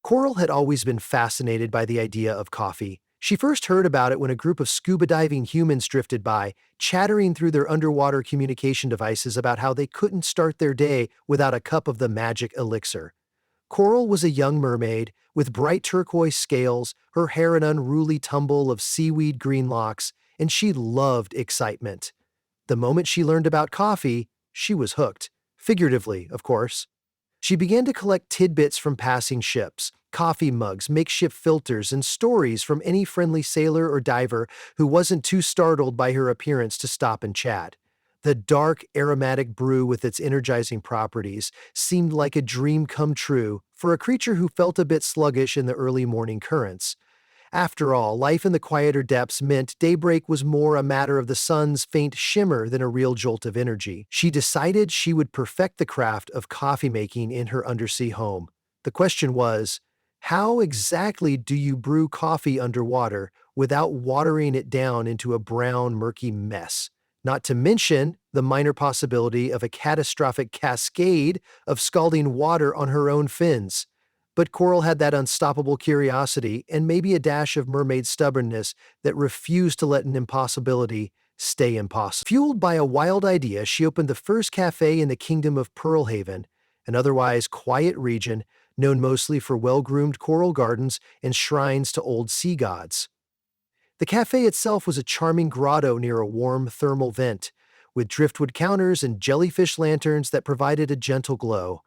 Coral had always been fascinated by the idea of coffee. She first heard about it when a group of scuba diving humans drifted by, chattering through their underwater communication devices about how they couldn't start their day without a cup of the magic elixir. Coral was a young mermaid with bright turquoise scales, her hair an unruly tumble of seaweed green locks, and she loved excitement. The moment she learned about coffee, she was hooked. Figuratively, of course. She began to collect tidbits from passing ships, coffee mugs, makeshift filters, and stories from any friendly sailor or diver who wasn't too startled by her appearance to stop and chat. The dark, aromatic brew with its energizing properties seemed like a dream come true for a creature who felt a bit sluggish in the early morning currents. After all, life in the quieter depths meant daybreak was more a matter of the sun's faint shimmer than a real jolt of energy. She decided she would perfect the craft of coffee making in her undersea home. The question was, how exactly do you brew coffee underwater without watering it down into a brown, murky mess? Not to mention the minor possibility of a catastrophic cascade of scalding water on her own fins. But Coral had that unstoppable curiosity and maybe a dash of mermaid stubbornness that refused to let an impossibility stay impossible. Fueled by a wild idea, she opened the first cafe in the kingdom of Pearlhaven, an otherwise quiet region known mostly for well-groomed coral gardens and shrines to old sea gods. The cafe itself was a charming grotto near a warm thermal vent, with driftwood counters and jellyfish lanterns that provided a gentle glow.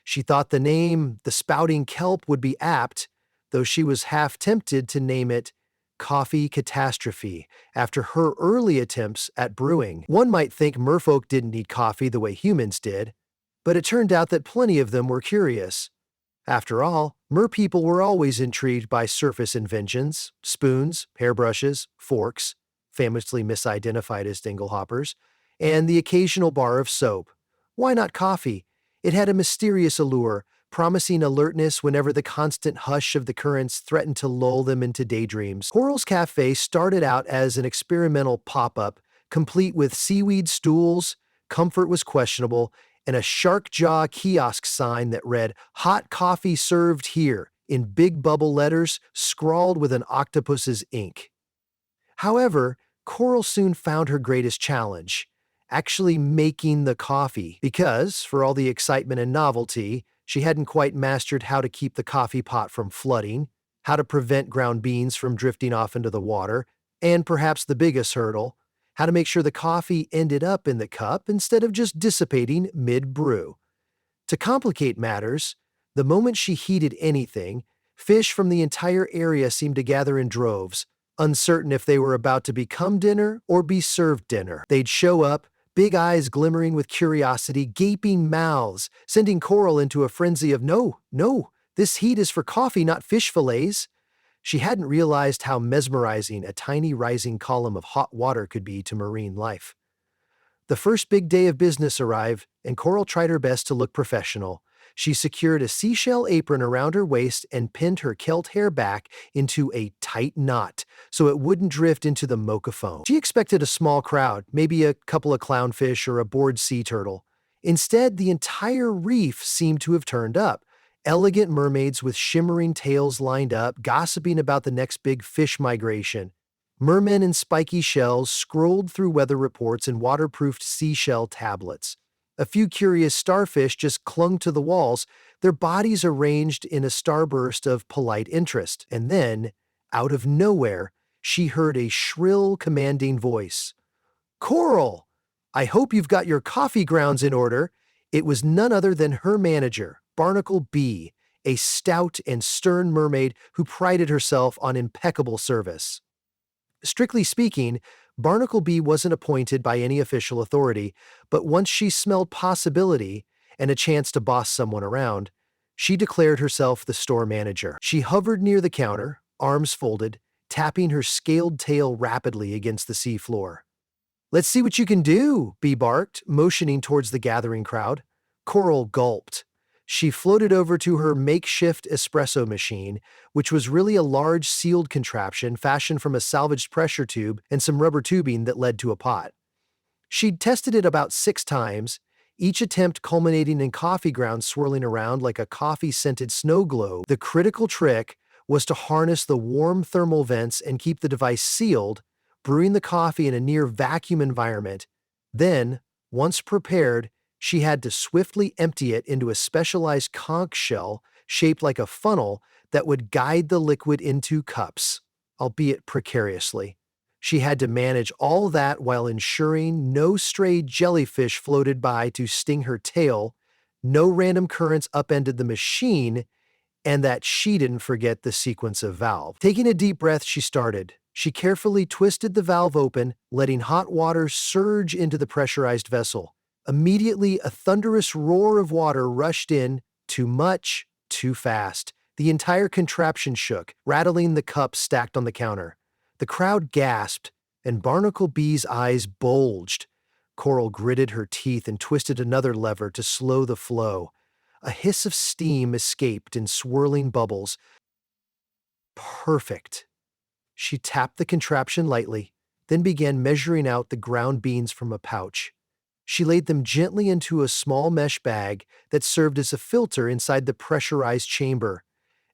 She thought the name, the Spouting Kelp, would be apt, though she was half tempted to name it Coffee Catastrophe, after her early attempts at brewing. One might think merfolk didn't need coffee the way humans did, but it turned out that plenty of them were curious. After all, merpeople were always intrigued by surface inventions, spoons, hairbrushes, forks, famously misidentified as dinglehoppers, and the occasional bar of soap. Why not coffee? It had a mysterious allure, promising alertness whenever the constant hush of the currents threatened to lull them into daydreams. Coral's Cafe started out as an experimental pop-up, complete with seaweed stools, comfort was questionable, and a shark jaw kiosk sign that read, "Hot coffee served here," in big bubble letters scrawled with an octopus's ink. However, Coral soon found her greatest challenge, actually making the coffee, because, for all the excitement and novelty, she hadn't quite mastered how to keep the coffee pot from flooding, how to prevent ground beans from drifting off into the water, and perhaps the biggest hurdle, how to make sure the coffee ended up in the cup instead of just dissipating mid-brew. To complicate matters, the moment she heated anything, fish from the entire area seemed to gather in droves, uncertain if they were about to become dinner or be served dinner. They'd show up, big eyes glimmering with curiosity, gaping mouths, sending Coral into a frenzy of, "No, no, this heat is for coffee, not fish fillets." She hadn't realized how mesmerizing a tiny rising column of hot water could be to marine life. The first big day of business arrived, and Coral tried her best to look professional. She secured a seashell apron around her waist and pinned her Celt hair back into a tight knot so it wouldn't drift into the mocha foam. She expected a small crowd, maybe a couple of clownfish or a bored sea turtle. Instead, the entire reef seemed to have turned up. Elegant mermaids with shimmering tails lined up, gossiping about the next big fish migration. Mermen in spiky shells scrolled through weather reports and waterproofed seashell tablets. A few curious starfish just clung to the walls, their bodies arranged in a starburst of polite interest. And then, out of nowhere, she heard a shrill, commanding voice. "Coral! I hope you've got your coffee grounds in order." It was none other than her manager, Barnacle B, a stout and stern mermaid who prided herself on impeccable service. Strictly speaking, Barnacle B wasn't appointed by any official authority, but once she smelled possibility and a chance to boss someone around, she declared herself the store manager. She hovered near the counter, arms folded, tapping her scaled tail rapidly against the seafloor. "Let's see what you can do," B barked, motioning towards the gathering crowd. Coral gulped. She floated over to her makeshift espresso machine, which was really a large sealed contraption fashioned from a salvaged pressure tube and some rubber tubing that led to a pot. She'd tested it about 6 times, each attempt culminating in coffee grounds swirling around like a coffee-scented snow globe. The critical trick was to harness the warm thermal vents and keep the device sealed, brewing the coffee in a near vacuum environment. Then, once prepared, she had to swiftly empty it into a specialized conch shell shaped like a funnel that would guide the liquid into cups, albeit precariously. She had to manage all that while ensuring no stray jellyfish floated by to sting her tail, no random currents upended the machine, and that she didn't forget the sequence of valve. Taking a deep breath, she started. She carefully twisted the valve open, letting hot water surge into the pressurized vessel. Immediately, a thunderous roar of water rushed in, too much, too fast. The entire contraption shook, rattling the cups stacked on the counter. The crowd gasped, and Barnacle Bee's eyes bulged. Coral gritted her teeth and twisted another lever to slow the flow. A hiss of steam escaped in swirling bubbles. Perfect. She tapped the contraption lightly, then began measuring out the ground beans from a pouch. She laid them gently into a small mesh bag that served as a filter inside the pressurized chamber.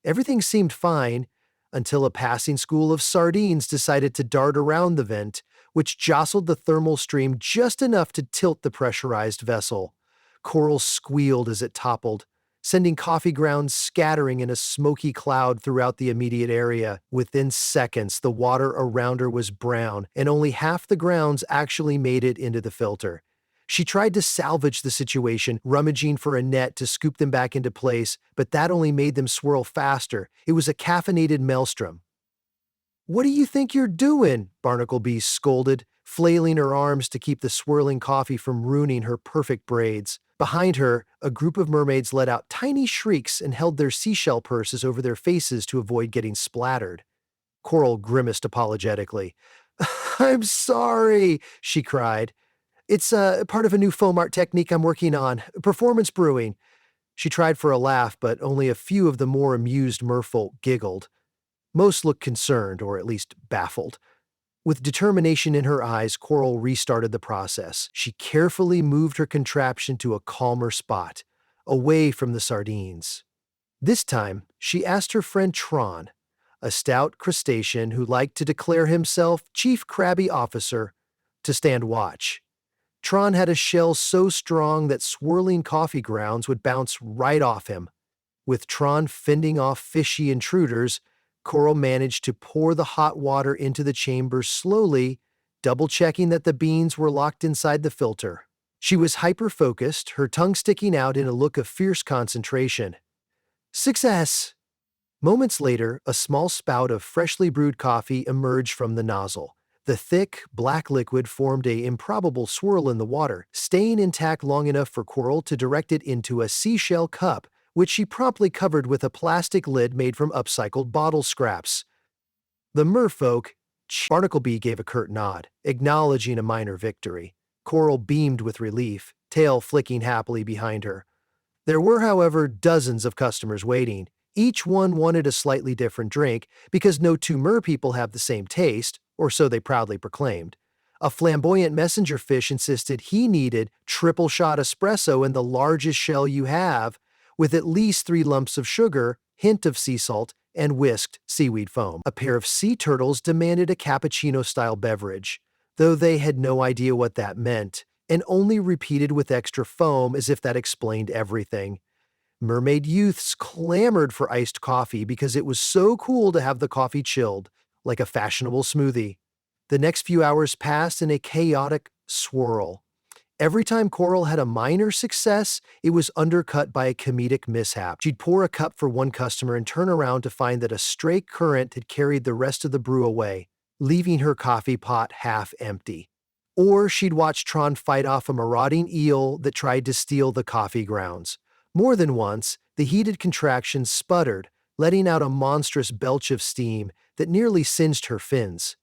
Everything seemed fine until a passing school of sardines decided to dart around the vent, which jostled the thermal stream just enough to tilt the pressurized vessel. Coral squealed as it toppled, sending coffee grounds scattering in a smoky cloud throughout the immediate area. Within seconds, the water around her was brown, and only half the grounds actually made it into the filter. She tried to salvage the situation, rummaging for a net to scoop them back into place, but that only made them swirl faster. It was a caffeinated maelstrom. "What do you think you're doing?" Barnacle Bee scolded, flailing her arms to keep the swirling coffee from ruining her perfect braids. Behind her, a group of mermaids let out tiny shrieks and held their seashell purses over their faces to avoid getting splattered. Coral grimaced apologetically. "I'm sorry," she cried. "It's part of a new foam art technique I'm working on, performance brewing." She tried for a laugh, but only a few of the more amused merfolk giggled. Most looked concerned, or at least baffled. With determination in her eyes, Coral restarted the process. She carefully moved her contraption to a calmer spot, away from the sardines. This time, she asked her friend Tron, a stout crustacean who liked to declare himself Chief Crabby Officer, to stand watch. Tron had a shell so strong that swirling coffee grounds would bounce right off him. With Tron fending off fishy intruders, Coral managed to pour the hot water into the chamber slowly, double-checking that the beans were locked inside the filter. She was hyper-focused, her tongue sticking out in a look of fierce concentration. Success! Moments later, a small spout of freshly brewed coffee emerged from the nozzle. The thick, black liquid formed an improbable swirl in the water, staying intact long enough for Coral to direct it into a seashell cup, which she promptly covered with a plastic lid made from upcycled bottle scraps. The merfolk, Barnacle Bee gave a curt nod, acknowledging a minor victory. Coral beamed with relief, tail flicking happily behind her. There were, however, dozens of customers waiting. Each one wanted a slightly different drink, because no two merpeople have the same taste, or so they proudly proclaimed. A flamboyant messenger fish insisted he needed triple shot espresso in the largest shell you have, with at least 3 lumps of sugar, hint of sea salt, and whisked seaweed foam. A pair of sea turtles demanded a cappuccino-style beverage, though they had no idea what that meant, and only repeated with extra foam as if that explained everything. Mermaid youths clamored for iced coffee because it was so cool to have the coffee chilled, like a fashionable smoothie. The next few hours passed in a chaotic swirl. Every time Coral had a minor success, it was undercut by a comedic mishap. She'd pour a cup for one customer and turn around to find that a stray current had carried the rest of the brew away, leaving her coffee pot half empty. Or she'd watch Tron fight off a marauding eel that tried to steal the coffee grounds. More than once, the heated contraction sputtered, letting out a monstrous belch of steam that nearly singed her fins.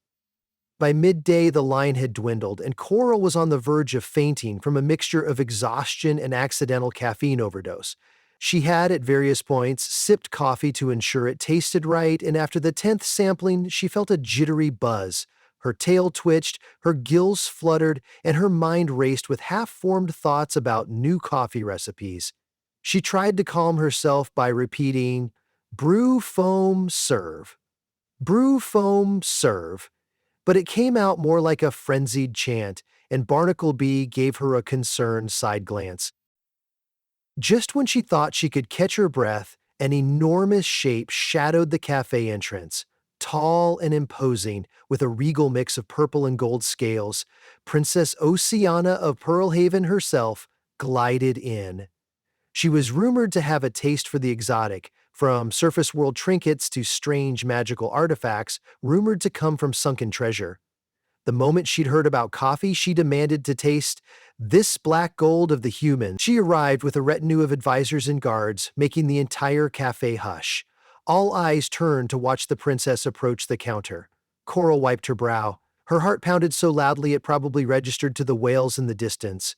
By midday, the line had dwindled, and Coral was on the verge of fainting from a mixture of exhaustion and accidental caffeine overdose. She had, at various points, sipped coffee to ensure it tasted right, and after the 10th sampling, she felt a jittery buzz, Her tail twitched, her gills fluttered, and her mind raced with half-formed thoughts about new coffee recipes. She tried to calm herself by repeating, "Brew, foam, serve. Brew, foam, serve." But it came out more like a frenzied chant, and Barnacle gave her a concerned side glance. Just when she thought she could catch her breath, an enormous shape shadowed the cafe entrance. Tall and imposing, with a regal mix of purple and gold scales, Princess Oceana of Pearlhaven herself glided in. She was rumored to have a taste for the exotic, from surface world trinkets to strange magical artifacts rumored to come from sunken treasure. The moment she'd heard about coffee, she demanded to taste this black gold of the humans. She arrived with a retinue of advisors and guards, making the entire cafe hush. All eyes turned to watch the princess approach the counter. Coral wiped her brow. Her heart pounded so loudly it probably registered to the whales in the distance.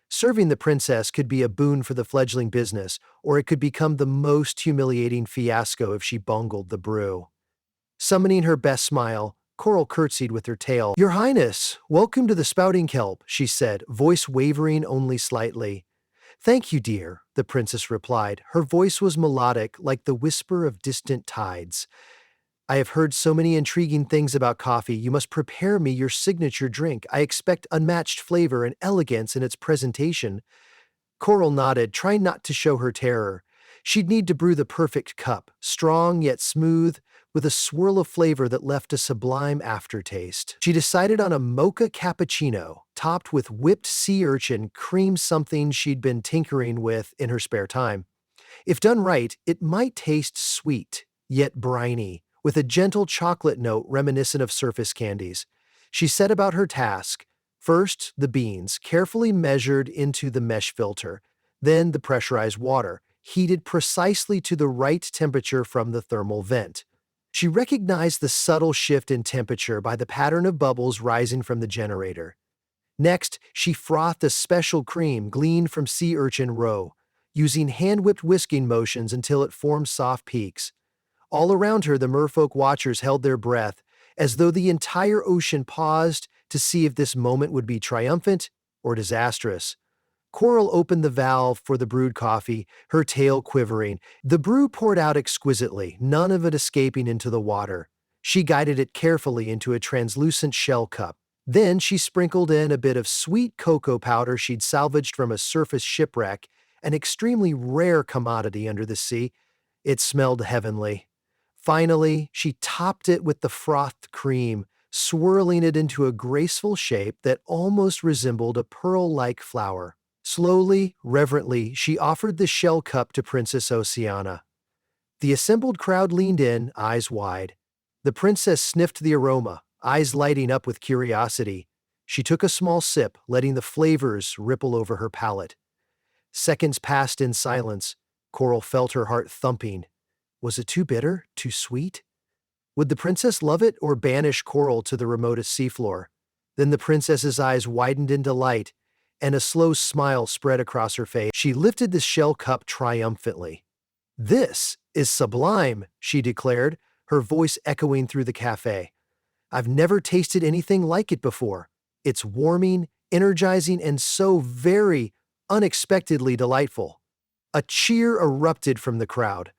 Serving the princess could be a boon for the fledgling business, or it could become the most humiliating fiasco if she bungled the brew. Summoning her best smile, Coral curtsied with her tail. "Your Highness, welcome to the Spouting Kelp," she said, voice wavering only slightly. "Thank you, dear," the princess replied. Her voice was melodic, like the whisper of distant tides. "I have heard so many intriguing things about coffee. You must prepare me your signature drink. I expect unmatched flavor and elegance in its presentation." Coral nodded, trying not to show her terror. She'd need to brew the perfect cup, strong yet smooth, with a swirl of flavor that left a sublime aftertaste. She decided on a mocha cappuccino, topped with whipped sea urchin cream, something she'd been tinkering with in her spare time. If done right, it might taste sweet, yet briny, with a gentle chocolate note reminiscent of surface candies. She set about her task. First, the beans, carefully measured into the mesh filter. Then the pressurized water, heated precisely to the right temperature from the thermal vent. She recognized the subtle shift in temperature by the pattern of bubbles rising from the generator. Next, she frothed a special cream gleaned from sea urchin roe, using hand-whipped whisking motions until it formed soft peaks. All around her, the merfolk watchers held their breath, as though the entire ocean paused to see if this moment would be triumphant or disastrous. Coral opened the valve for the brewed coffee, her tail quivering. The brew poured out exquisitely, none of it escaping into the water. She guided it carefully into a translucent shell cup. Then she sprinkled in a bit of sweet cocoa powder she'd salvaged from a surface shipwreck, an extremely rare commodity under the sea. It smelled heavenly. Finally, she topped it with the frothed cream, swirling it into a graceful shape that almost resembled a pearl-like flower. Slowly, reverently, she offered the shell cup to Princess Oceana. The assembled crowd leaned in, eyes wide. The princess sniffed the aroma, eyes lighting up with curiosity. She took a small sip, letting the flavors ripple over her palate. Seconds passed in silence. Coral felt her heart thumping. Was it too bitter? Too sweet? Would the princess love it or banish Coral to the remotest seafloor? Then the princess's eyes widened in delight, and a slow smile spread across her face. She lifted the shell cup triumphantly. "This is sublime," she declared, her voice echoing through the cafe. "I've never tasted anything like it before. It's warming, energizing, and so very unexpectedly delightful." A cheer erupted from the crowd.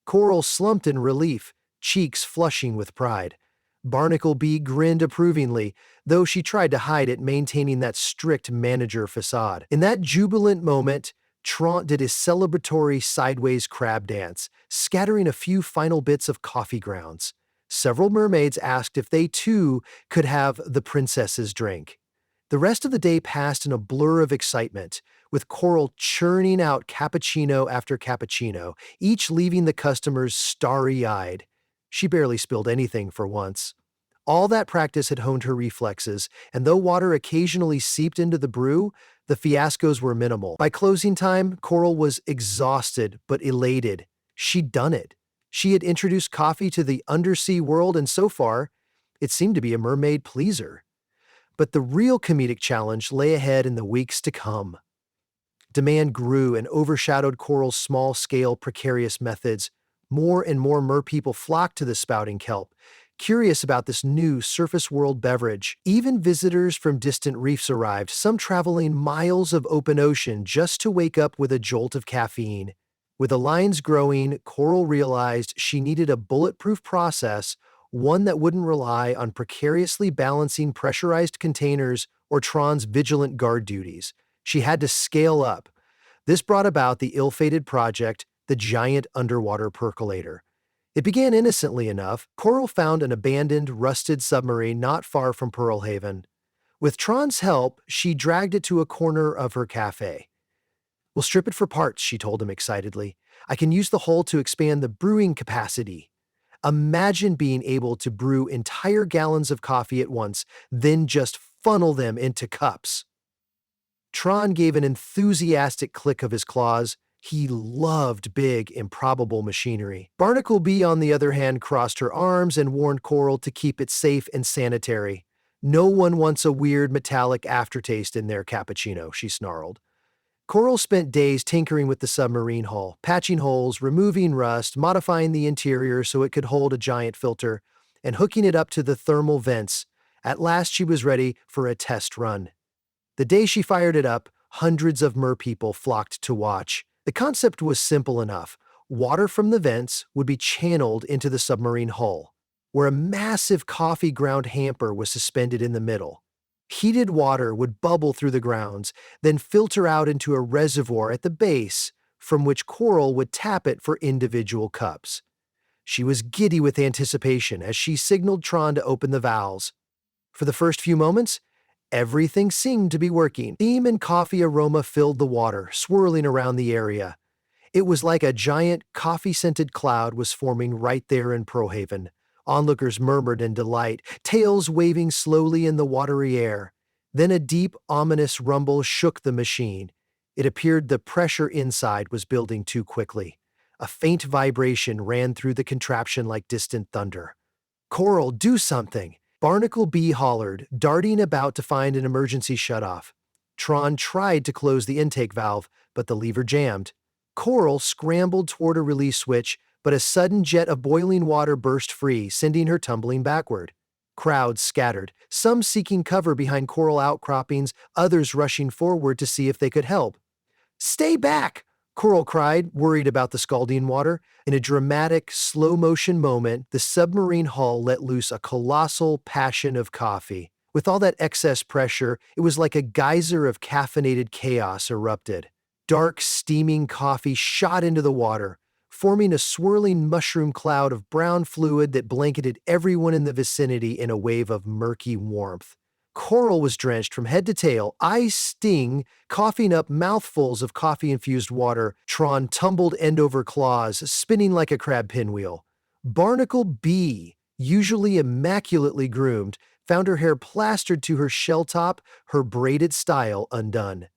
Coral slumped in relief, cheeks flushing with pride. Barnacle grinned approvingly, though she tried to hide it, maintaining that strict manager facade. In that jubilant moment, Trant did his celebratory sideways crab dance, scattering a few final bits of coffee grounds. Several mermaids asked if they too could have the princess's drink. The rest of the day passed in a blur of excitement, with Coral churning out cappuccino after cappuccino, each leaving the customers starry-eyed. She barely spilled anything for once. All that practice had honed her reflexes, and though water occasionally seeped into the brew, the fiascos were minimal. By closing time, Coral was exhausted but elated. She'd done it. She had introduced coffee to the undersea world, and so far, it seemed to be a mermaid pleaser. But the real comedic challenge lay ahead in the weeks to come. Demand grew and overshadowed Coral's small-scale, precarious methods. More and more merpeople flocked to the Spouting Kelp, curious about this new surface world beverage. Even visitors from distant reefs arrived, some traveling miles of open ocean just to wake up with a jolt of caffeine. With the lines growing, Coral realized she needed a bulletproof process, one that wouldn't rely on precariously balancing pressurized containers or Tron's vigilant guard duties. She had to scale up. This brought about the ill-fated project, the giant underwater percolator. It began innocently enough. Coral found an abandoned, rusted submarine not far from Pearl Haven. With Tron's help, she dragged it to a corner of her cafe. "We'll strip it for parts," she told him excitedly. "I can use the hull to expand the brewing capacity." Imagine being able to brew entire gallons of coffee at once, then just funnel them into cups. Tron gave an enthusiastic click of his claws. He loved big, improbable machinery. Barnacle Bee, on the other hand, crossed her arms and warned Coral to keep it safe and sanitary. "No one wants a weird metallic aftertaste in their cappuccino," she snarled. Coral spent days tinkering with the submarine hull, patching holes, removing rust, modifying the interior so it could hold a giant filter, and hooking it up to the thermal vents. At last she was ready for a test run. The day she fired it up, hundreds of merpeople flocked to watch. The concept was simple enough. Water from the vents would be channeled into the submarine hull, where a massive coffee ground hamper was suspended in the middle. Heated water would bubble through the grounds, then filter out into a reservoir at the base, from which Coral would tap it for individual cups. She was giddy with anticipation as she signaled Tron to open the valves. For the first few moments, everything seemed to be working. Steam and coffee aroma filled the water, swirling around the area. It was like a giant, coffee-scented cloud was forming right there in Pearl Haven. Onlookers murmured in delight, tails waving slowly in the watery air. Then a deep, ominous rumble shook the machine. It appeared the pressure inside was building too quickly. A faint vibration ran through the contraption like distant thunder. "Coral, do something!" Barnacle Bee hollered, darting about to find an emergency shutoff. Tron tried to close the intake valve, but the lever jammed. Coral scrambled toward a release switch, but a sudden jet of boiling water burst free, sending her tumbling backward. Crowds scattered, some seeking cover behind coral outcroppings, others rushing forward to see if they could help. "Stay back!" Coral cried, worried about the scalding water. In a dramatic, slow-motion moment, the submarine hull let loose a colossal passion of coffee. With all that excess pressure, it was like a geyser of caffeinated chaos erupted. Dark, steaming coffee shot into the water, forming a swirling mushroom cloud of brown fluid that blanketed everyone in the vicinity in a wave of murky warmth. Coral was drenched from head to tail, eyes sting, coughing up mouthfuls of coffee-infused water. Tron tumbled end over claws, spinning like a crab pinwheel. Barnacle Bee, usually immaculately groomed, found her hair plastered to her shell top, her braided style undone.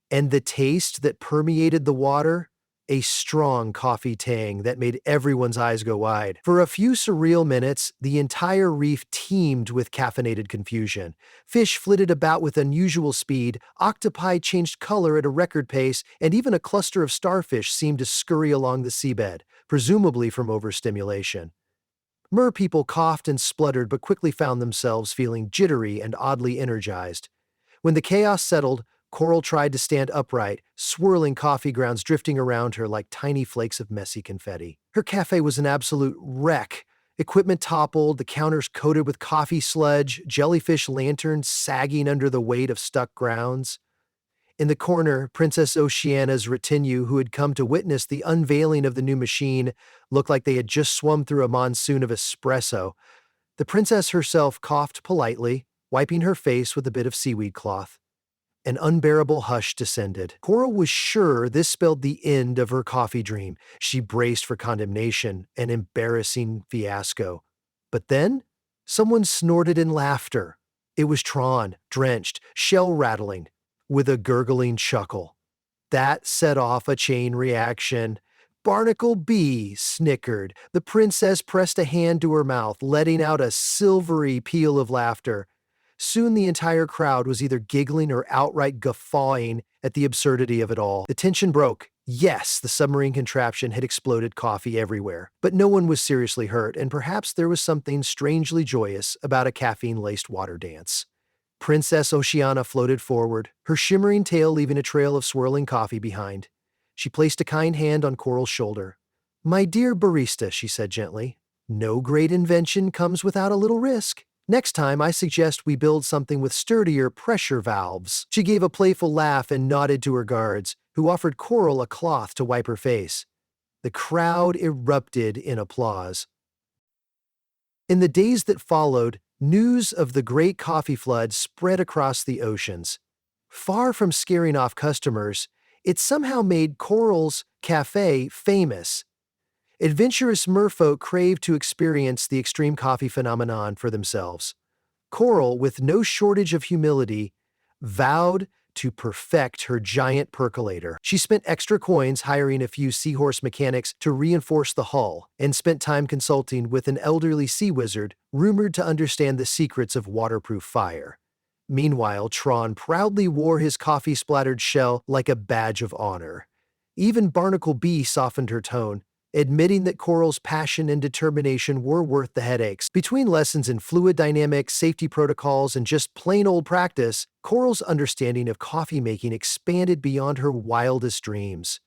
And the taste that permeated the water? A strong coffee tang that made everyone's eyes go wide. For a few surreal minutes, the entire reef teemed with caffeinated confusion. Fish flitted about with unusual speed, octopi changed color at a record pace, and even a cluster of starfish seemed to scurry along the seabed, presumably from overstimulation. Merpeople coughed and spluttered but quickly found themselves feeling jittery and oddly energized. When the chaos settled, Coral tried to stand upright, swirling coffee grounds drifting around her like tiny flakes of messy confetti. Her cafe was an absolute wreck. Equipment toppled, the counters coated with coffee sludge, jellyfish lanterns sagging under the weight of stuck grounds. In the corner, Princess Oceana's retinue, who had come to witness the unveiling of the new machine, looked like they had just swum through a monsoon of espresso. The princess herself coughed politely, wiping her face with a bit of seaweed cloth. An unbearable hush descended. Coral was sure this spelled the end of her coffee dream. She braced for condemnation, an embarrassing fiasco. But then, someone snorted in laughter. It was Tron, drenched, shell-rattling, with a gurgling chuckle. That set off a chain reaction. Barnacle Bee snickered. The princess pressed a hand to her mouth, letting out a silvery peal of laughter. Soon the entire crowd was either giggling or outright guffawing at the absurdity of it all. The tension broke. Yes, the submarine contraption had exploded coffee everywhere, but no one was seriously hurt, and perhaps there was something strangely joyous about a caffeine-laced water dance. Princess Oceana floated forward, her shimmering tail leaving a trail of swirling coffee behind. She placed a kind hand on Coral's shoulder. "My dear barista," she said gently, "no great invention comes without a little risk. Next time, I suggest we build something with sturdier pressure valves." She gave a playful laugh and nodded to her guards, who offered Coral a cloth to wipe her face. The crowd erupted in applause. In the days that followed, news of the Great Coffee Flood spread across the oceans. Far from scaring off customers, it somehow made Coral's cafe famous. Adventurous merfolk craved to experience the extreme coffee phenomenon for themselves. Coral, with no shortage of humility, vowed to perfect her giant percolator. She spent extra coins hiring a few seahorse mechanics to reinforce the hull, and spent time consulting with an elderly sea wizard rumored to understand the secrets of waterproof fire. Meanwhile, Tron proudly wore his coffee-splattered shell like a badge of honor. Even Barnacle Bee softened her tone, admitting that Coral's passion and determination were worth the headaches. Between lessons in fluid dynamics, safety protocols, and just plain old practice, Coral's understanding of coffee making expanded beyond her wildest dreams.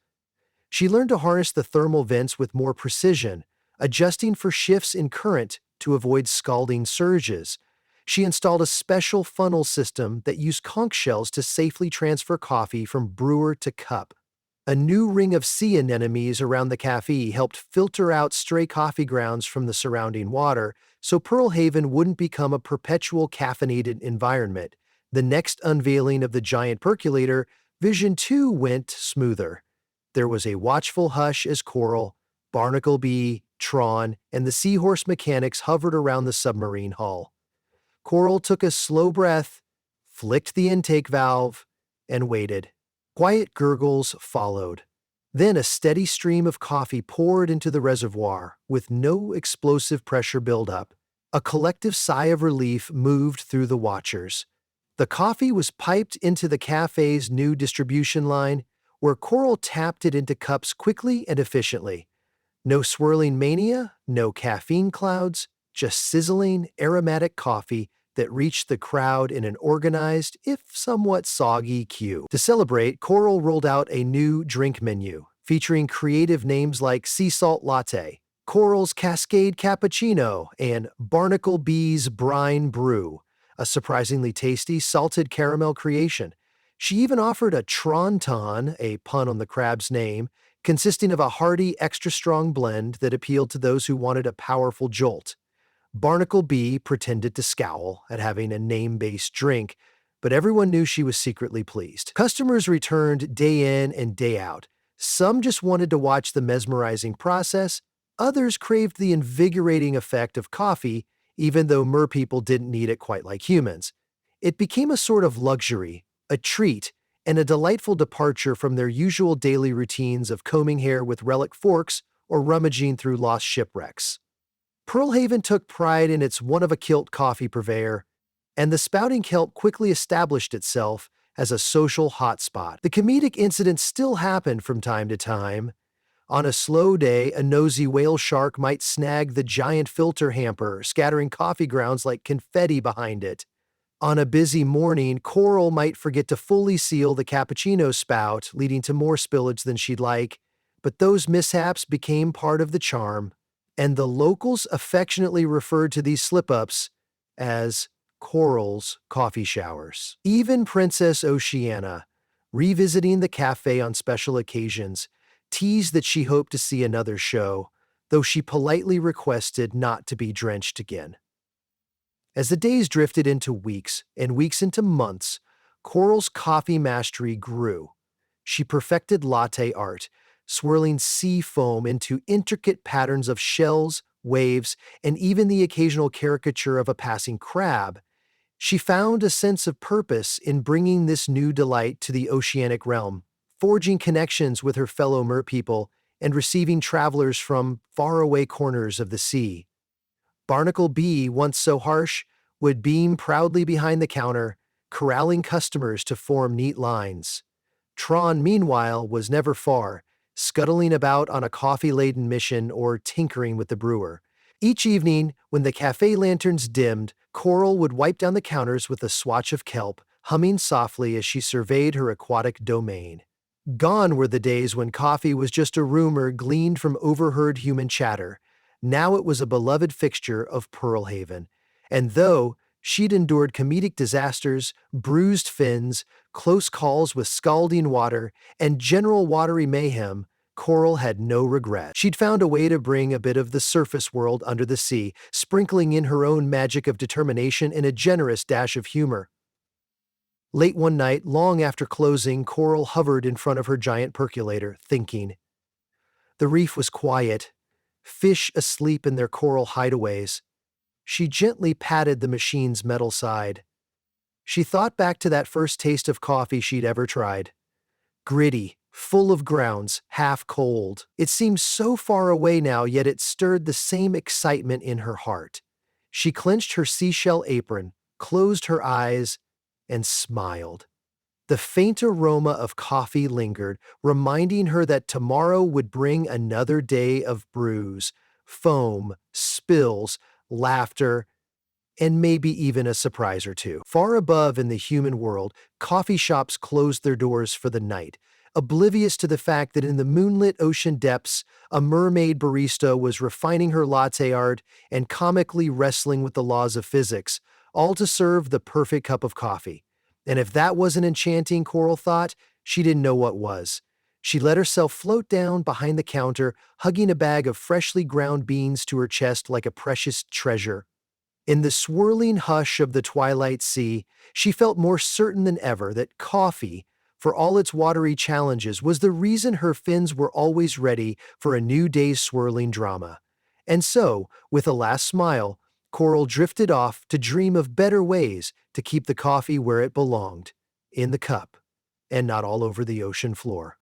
She learned to harness the thermal vents with more precision, adjusting for shifts in current to avoid scalding surges. She installed a special funnel system that used conch shells to safely transfer coffee from brewer to cup. A new ring of sea anemones around the cafe helped filter out stray coffee grounds from the surrounding water, so Pearl Haven wouldn't become a perpetual caffeinated environment. The next unveiling of the giant percolator, Vision 2 went smoother. There was a watchful hush as Coral, Barnacle Bee, Tron, and the seahorse mechanics hovered around the submarine hull. Coral took a slow breath, flicked the intake valve, and waited. Quiet gurgles followed. Then a steady stream of coffee poured into the reservoir, with no explosive pressure buildup. A collective sigh of relief moved through the watchers. The coffee was piped into the cafe's new distribution line, where Coral tapped it into cups quickly and efficiently. No swirling mania, no caffeine clouds, just sizzling, aromatic coffee that reached the crowd in an organized, if somewhat soggy, queue. To celebrate, Coral rolled out a new drink menu, featuring creative names like Sea Salt Latte, Coral's Cascade Cappuccino, and Barnacle Bee's Brine Brew, a surprisingly tasty salted caramel creation. She even offered a Tronton, a pun on the crab's name, consisting of a hearty, extra-strong blend that appealed to those who wanted a powerful jolt. Barnacle Bee pretended to scowl at having a name-based drink, but everyone knew she was secretly pleased. Customers returned day in and day out. Some just wanted to watch the mesmerizing process, others craved the invigorating effect of coffee, even though merpeople didn't need it quite like humans. It became a sort of luxury, a treat, and a delightful departure from their usual daily routines of combing hair with relic forks or rummaging through lost shipwrecks. Pearl Haven took pride in its one-of-a-kilt coffee purveyor, and the Spouting Kelp quickly established itself as a social hotspot. The comedic incidents still happened from time to time. On a slow day, a nosy whale shark might snag the giant filter hamper, scattering coffee grounds like confetti behind it. On a busy morning, Coral might forget to fully seal the cappuccino spout, leading to more spillage than she'd like, but those mishaps became part of the charm, and the locals affectionately referred to these slip-ups as Coral's coffee showers. Even Princess Oceana, revisiting the cafe on special occasions, teased that she hoped to see another show, though she politely requested not to be drenched again. As the days drifted into weeks and weeks into months, Coral's coffee mastery grew. She perfected latte art, swirling sea foam into intricate patterns of shells, waves, and even the occasional caricature of a passing crab. She found a sense of purpose in bringing this new delight to the oceanic realm, forging connections with her fellow merpeople and receiving travelers from faraway corners of the sea. Barnacle Bee, once so harsh, would beam proudly behind the counter, corralling customers to form neat lines. Tron, meanwhile, was never far, scuttling about on a coffee-laden mission or tinkering with the brewer. Each evening, when the cafe lanterns dimmed, Coral would wipe down the counters with a swatch of kelp, humming softly as she surveyed her aquatic domain. Gone were the days when coffee was just a rumor gleaned from overheard human chatter. Now it was a beloved fixture of Pearl Haven. And though she'd endured comedic disasters, bruised fins, close calls with scalding water, and general watery mayhem, Coral had no regret. She'd found a way to bring a bit of the surface world under the sea, sprinkling in her own magic of determination and a generous dash of humor. Late one night, long after closing, Coral hovered in front of her giant percolator, thinking. The reef was quiet, fish asleep in their coral hideaways. She gently patted the machine's metal side. She thought back to that first taste of coffee she'd ever tried. Gritty, full of grounds, half cold. It seemed so far away now, yet it stirred the same excitement in her heart. She clenched her seashell apron, closed her eyes, and smiled. The faint aroma of coffee lingered, reminding her that tomorrow would bring another day of brews, foam, spills, laughter, and maybe even a surprise or two. Far above in the human world, coffee shops closed their doors for the night, oblivious to the fact that in the moonlit ocean depths, a mermaid barista was refining her latte art and comically wrestling with the laws of physics, all to serve the perfect cup of coffee. And if that wasn't enchanting, Coral thought, she didn't know what was. She let herself float down behind the counter, hugging a bag of freshly ground beans to her chest like a precious treasure. In the swirling hush of the twilight sea, she felt more certain than ever that coffee, for all its watery challenges, was the reason her fins were always ready for a new day's swirling drama. And so, with a last smile, Coral drifted off to dream of better ways to keep the coffee where it belonged, in the cup, and not all over the ocean floor.